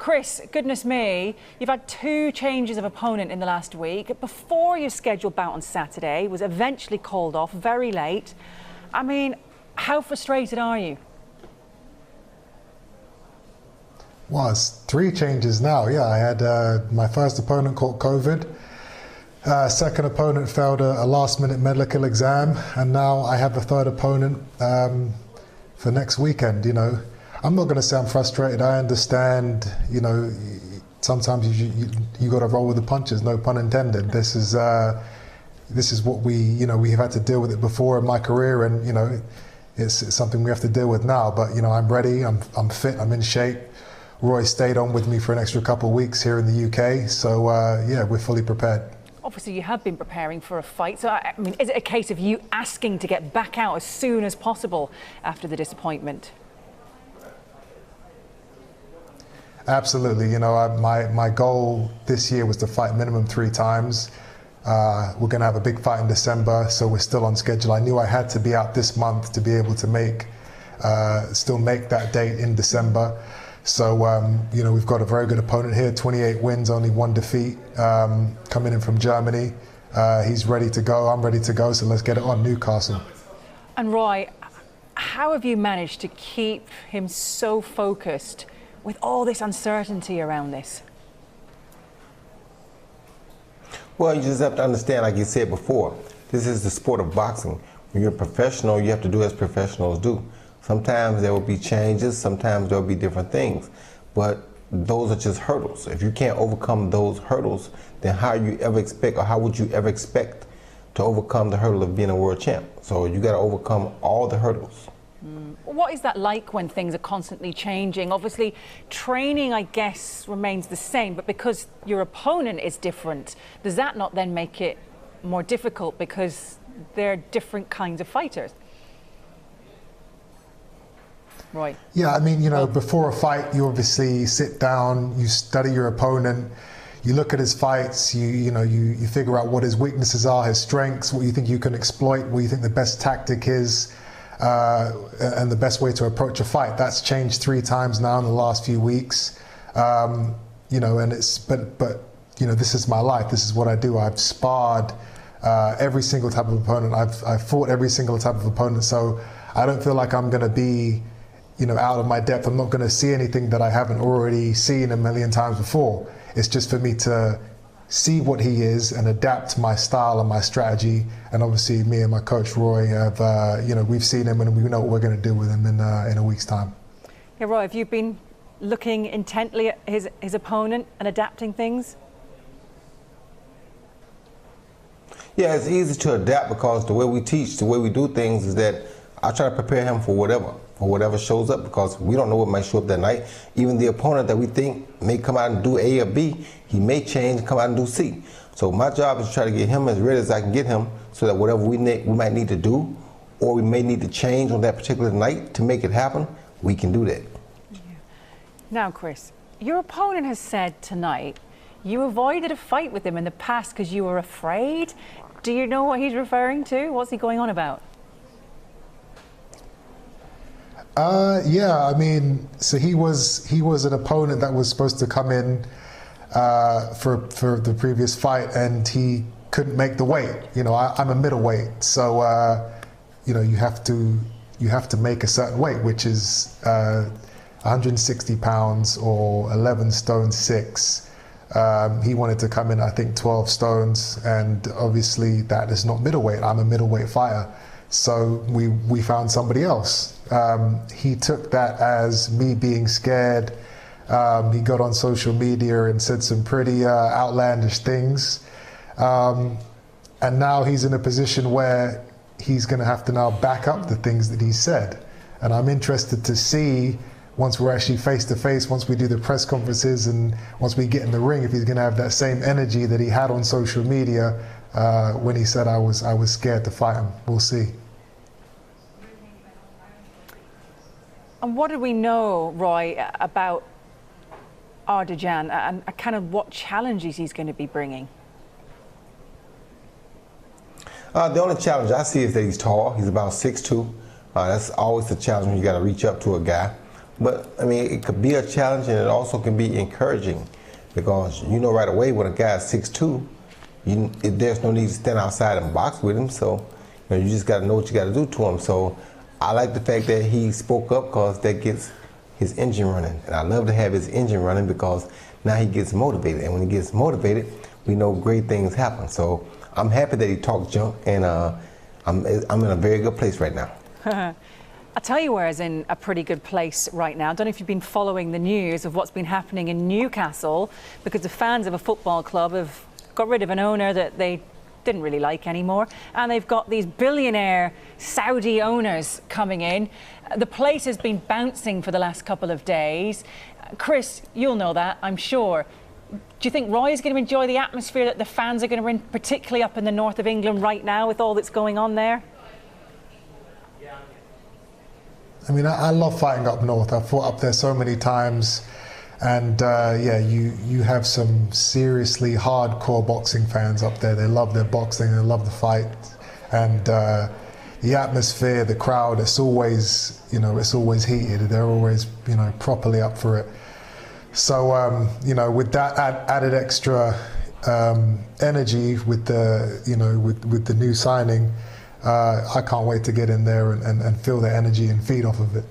Chris, goodness me, you've had 2 changes of opponent in the last week. Before your scheduled bout on Saturday was eventually called off very late. I mean, how frustrated are you? Well, it's 3 changes now. Yeah, I had my first opponent caught COVID. Second opponent failed a last-minute medical exam, and now I have a third opponent for next weekend. You know, I'm not going to say I'm frustrated. I understand. You know, sometimes you got to roll with the punches. No pun intended. This is what we've had to deal with it before in my career, and you know, it's something we have to deal with now. But you know, I'm ready. I'm fit. I'm in shape. Roy stayed on with me for an extra couple of weeks here in the UK, so yeah, we're fully prepared. Obviously, you have been preparing for a fight, so I mean, is it a case of you asking to get back out as soon as possible after the disappointment? Absolutely. You know, my goal this year was to fight minimum 3 times. We're going to have a big fight in December, so we're still on schedule. I knew I had to be out this month to be able to still make that date in December. So, you know, we've got a very good opponent here, 28 wins, only 1 defeat, coming in from Germany. He's ready to go, I'm ready to go, so let's get it on, Newcastle. And Roy, how have you managed to keep him so focused with all this uncertainty around this? Well, you just have to understand, like you said before, this is the sport of boxing. When you're a professional, you have to do as professionals do. Sometimes there will be changes, sometimes there will be different things, but those are just hurdles. If you can't overcome those hurdles, then how you ever expect, or how would you ever expect to overcome the hurdle of being a world champ? So you got to overcome all the hurdles. What is that like when things are constantly changing? Obviously, training, I guess, remains the same, but because your opponent is different, does that not then make it more difficult because they're different kinds of fighters? Roy. Yeah, I mean, you know, before a fight, you obviously sit down, you study your opponent, you look at his fights, you figure out what his weaknesses are, his strengths, what you think you can exploit, what you think the best tactic is, and the best way to approach a fight. That's changed 3 times now in the last few weeks. You know, and but you know, this is my life. This is what I do. I've sparred every single type of opponent. I've fought every single type of opponent. So I don't feel like I'm going to be, you know, out of my depth. I'm not going to see anything that I haven't already seen a million times before. It's just for me to see what he is and adapt my style and my strategy. And obviously, me and my coach Roy have, you know, we've seen him and we know what we're going to do with him in a week's time. Yeah, Roy, have you been looking intently at his opponent and adapting things? Yeah, it's easy to adapt because the way we teach, the way we do things is that I try to prepare him for whatever shows up, because we don't know what might show up that night. Even the opponent that we think may come out and do A or B, he may change and come out and do C. So my job is to try to get him as ready as I can get him, so that whatever we might need to do, or we may need to change on that particular night to make it happen, we can do that. Yeah. Now, Chris, your opponent has said tonight you avoided a fight with him in the past because you were afraid. Do you know what he's referring to? What's he going on about? Yeah, I mean, so he was an opponent that was supposed to come in for the previous fight, and he couldn't make the weight. You know, I'm a middleweight, so you know, you have to make a certain weight, which is 160 pounds or 11 stone 6. He wanted to come in, I think, 12 stones, and obviously that is not middleweight. I'm a middleweight fighter. So we found somebody else. He took that as me being scared. He got on social media and said some pretty outlandish things. And now he's in a position where he's going to have to now back up the things that he said. And I'm interested to see, once we're actually face to face, once we do the press conferences and once we get in the ring, if he's going to have that same energy that he had on social media when he said I was scared to fight him. We'll see. And what do we know, Roy, about Awidjan and kind of what challenges he's going to be bringing? The only challenge I see is that he's tall. He's about 6'2". That's always the challenge when you got to reach up to a guy. But I mean, it could be a challenge, and it also can be encouraging, because you know right away when a guy's 6'2", there's no need to stand outside and box with him. So you just got to know what you got to do to him. So I like the fact that he spoke up, because that gets his engine running, and I love to have his engine running, because now he gets motivated, and when he gets motivated, we know great things happen. So I'm happy that he talked junk, and I'm in a very good place right now. I'll tell you where is in a pretty good place right now. I don't know if you've been following the news of what's been happening in Newcastle, because the fans of a football club have got rid of an owner that they didn't really like anymore, and they've got these billionaire Saudi owners coming in. The place has been bouncing for the last couple of days. Chris, you'll know that, I'm sure. Do you think Roy is going to enjoy the atmosphere that the fans are going to bring, particularly up in the north of England right now with all that's going on there? I mean, I love fighting up north. I've fought up there so many times, and yeah, you have some seriously hardcore boxing fans up there. They love their boxing, they love the fight, and the atmosphere, the crowd. It's always, it's always heated. They're always, properly up for it. So, with that added extra energy, with the, with the new signing. I can't wait to get in there and feel the energy and feed off of it.